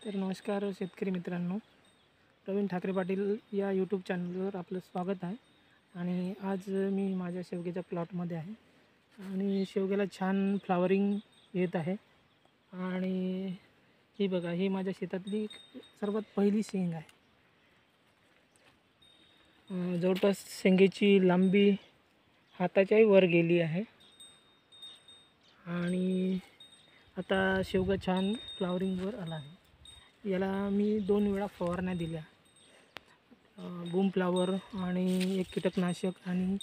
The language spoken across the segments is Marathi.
तर नमस्कार शेतकरी मित्रांनो, प्रवीण ठाकरे पाटील या यूट्यूब चॅनलवर आपलं स्वागत आहे. आणि आज मी माझ्या शेवग्याच्या प्लॉटमध्ये आहे आणि शेवग्याला छान फ्लावरिंग येत आहे. आणि ही बघा, ही माझ्या शेतातली सर्वात पहिली शेंग आहे. जवळपास शेंगेची लांबी हाताच्याही वर गेली आहे आणि आता शेवगा छान फ्लावरिंगवर आला आहे. याला मी 2 वेळा फवारण्या दिल्या, बूम फ्लावर आणि एक कीटकनाशक आणि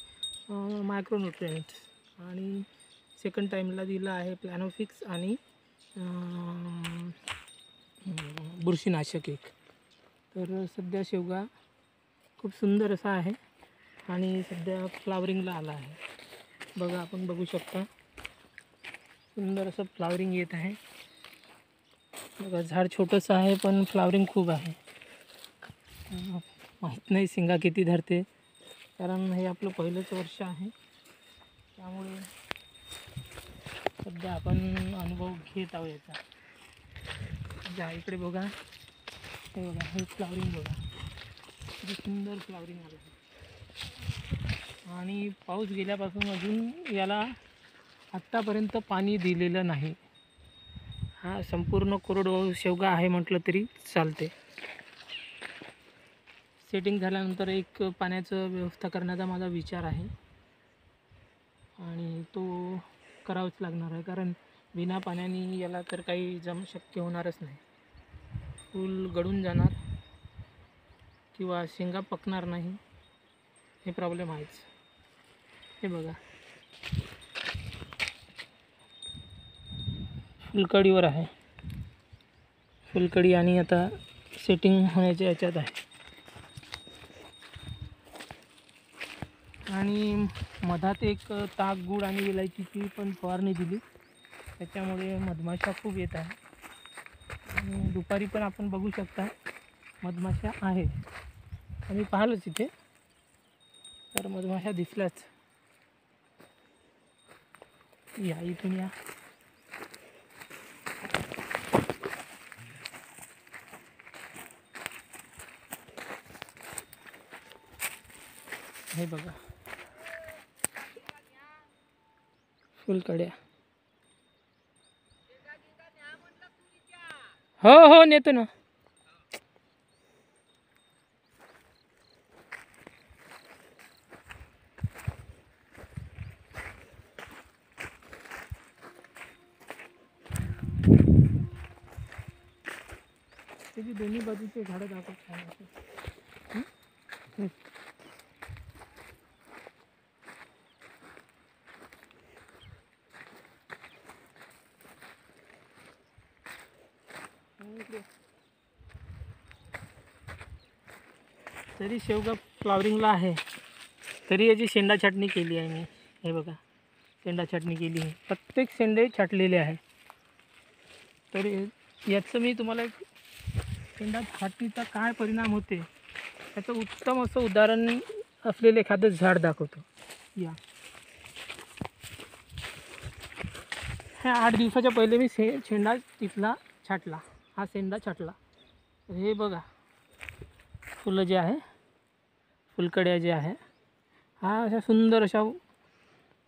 मायक्रोन्यूट्रिएंट्स. आणि सेकंड टाईमला दिला आहे प्लॅनोफिक्स आणि बुरशीनाशक एक. तर सध्या शेवगा खूप सुंदर असा आहे आणि सध्या फ्लावरिंगला आला आहे. बघा, आपण बघू शकता, सुंदर असं फ्लावरिंग येत आहे. बघा, झाड छोटंसं आहे पण फ्लावरिंग खूप आहे. माहीत नाही शेंगा किती धरते, कारण हे आपलं पहिलंच वर्ष आहे. त्यामुळे सध्या आपण अनुभव घेत आहोत याचा. जा इकडे बघा, हे बघा, हे फ्लावरिंग बघा, किती सुंदर फ्लावरिंग आलं आहे. आणि पाऊस गेल्यापासून अजून याला आत्तापर्यंत पाणी दिलेलं नाही. हा संपूर्ण कोरडवाहू शेवगा आहे म्हटलं तरी चालते. सेटिंग झाल्यानंतर एक पाण्याचं व्यवस्था करण्याचा माझा विचार आहे आणि तो करावाच लागणार आहे, कारण बिना पाण्याने याला तर काही शक्य होणारच नाही. फूल गळून जाणार किंवा शेंगा पकणार नाही, हे प्रॉब्लेम आहेच. हे बघा, फुलकडीवर आहे, फुलकडी आणि आता सेटिंग होण्याच्या याच्यात आहे. आणि मधात एक ताक, गूळ आणि इलायचीची पण फवारणी दिली, त्याच्यामुळे मधमाशा खूप येत आहे. आणि दुपारी पण आपण बघू शकता मधमाशा आहे. आम्ही पाहिलंच इथे, तर मधमाशा दिसल्याच. या इथून या. हे बघा, फुलकड्या. हो नेतो ना. त्याची दोन्ही बाजूचे झाडं दाखवत आहे. तरी शेवगा फ्लावरिंगला आहे, तरी याची शेंडा छाटणी केली आहे मी. हे बघा, शेंडा छाटणी केली आहे, प्रत्येक शेंडे छाटलेले आहे. तर याचं मी तुम्हाला एक शेंडा छाटणीचा काय परिणाम होते त्याचं उत्तम असं उदाहरण असलेलं एखादं झाड दाखवतो. या, ह्या 8 दिवसाच्या पहिले मी शेंडा तिथला छाटला, हा शेंडा छाटला. हे बघा, फुलं जे आहे, फुलकड्या जे आहे, हा अशा सुंदर अशा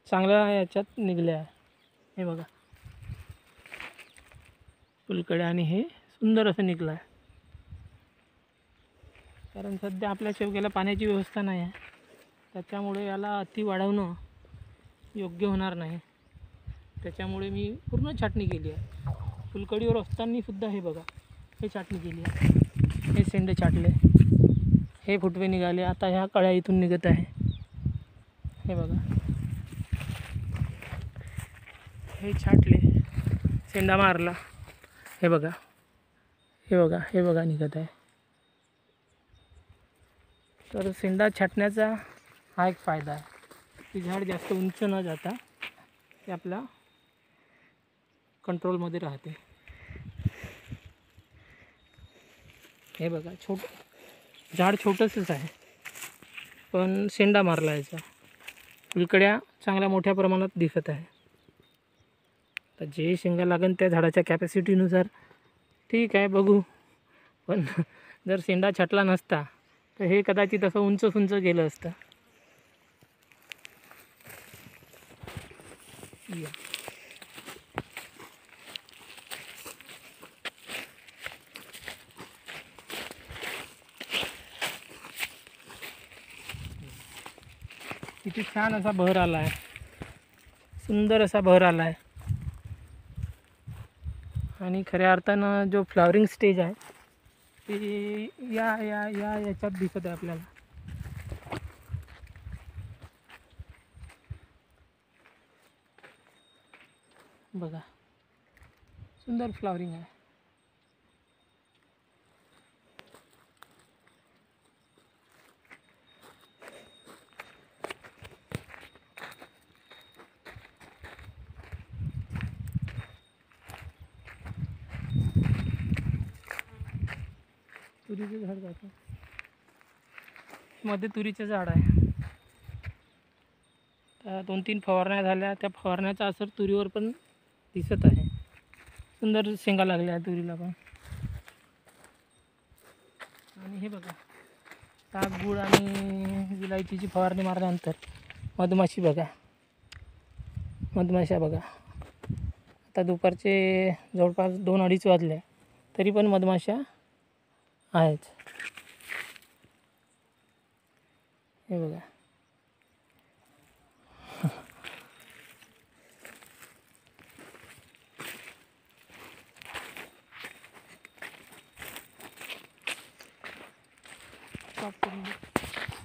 चांगल्या याच्यात निघल्या आहे. हे बघा, फुलकड्या आणि हे सुंदर असं निघलं आहे. कारण सध्या आपल्या शेवग्याला पाण्याची व्यवस्था नाही आहे, त्याच्यामुळे याला अति वाढवणं योग्य होणार नाही. त्याच्यामुळे मी पूर्ण छाटणी केली आहे. फुलकडीवर असतानासुद्धा हे बघा, हे छाटणी केली आहे. हे शेंडे छाटले, हे फुटवे निघाले, आता ह्या कळ्या इथून निघत आहे. हे बघा, हे छाटले, शेंडा मारला. हे बघा, हे बघा, हे बघा निघत आहे. तर शेंडा छाटण्याचा हा एक फायदा आहे की झाड जास्त उंच न जाता ते आपल्या कंट्रोलमध्ये राहते. हे बघा, झाड छोटंसंच आहे पण शेंडा मारला याचा. फुलकड्या चांगल्या मोठ्या प्रमाणात दिसत आहे. तर जे शेंगा लागेल त्या झाडाच्या कॅपॅसिटीनुसार ठीक आहे, बघू पण जर शेंडा छाटला नसता तर हे कदाचित असं उंच उंच गेलं असतं. या. किती छान असा बहर आला आहे, सुंदर असा बहर आला आहे. आणि खऱ्या अर्थानं जो फ्लॉवरिंग स्टेज आहे ते याच्यात दिसत आहे आपल्याला. बघा, सुंदर फ्लॉवरिंग आहे. तुरीचं झाड जातं, मध्ये तुरीचं झाड आहे. त्या 2-3 फवारण्या झाल्या, त्या फवारण्याचा असर तुरीवर पण दिसत आहे. सुंदर शेंगा लागल्या आहे तुरीला पण. आणि हे बघा, ताक गुळ आणि विलायचीची फवारणी मारल्यानंतर मधमाशी बघा, मधमाशा बघा. आता दुपारचे जवळपास 2-2:30 वाजले तरी पण मधमाशा आहेत. हे बघा.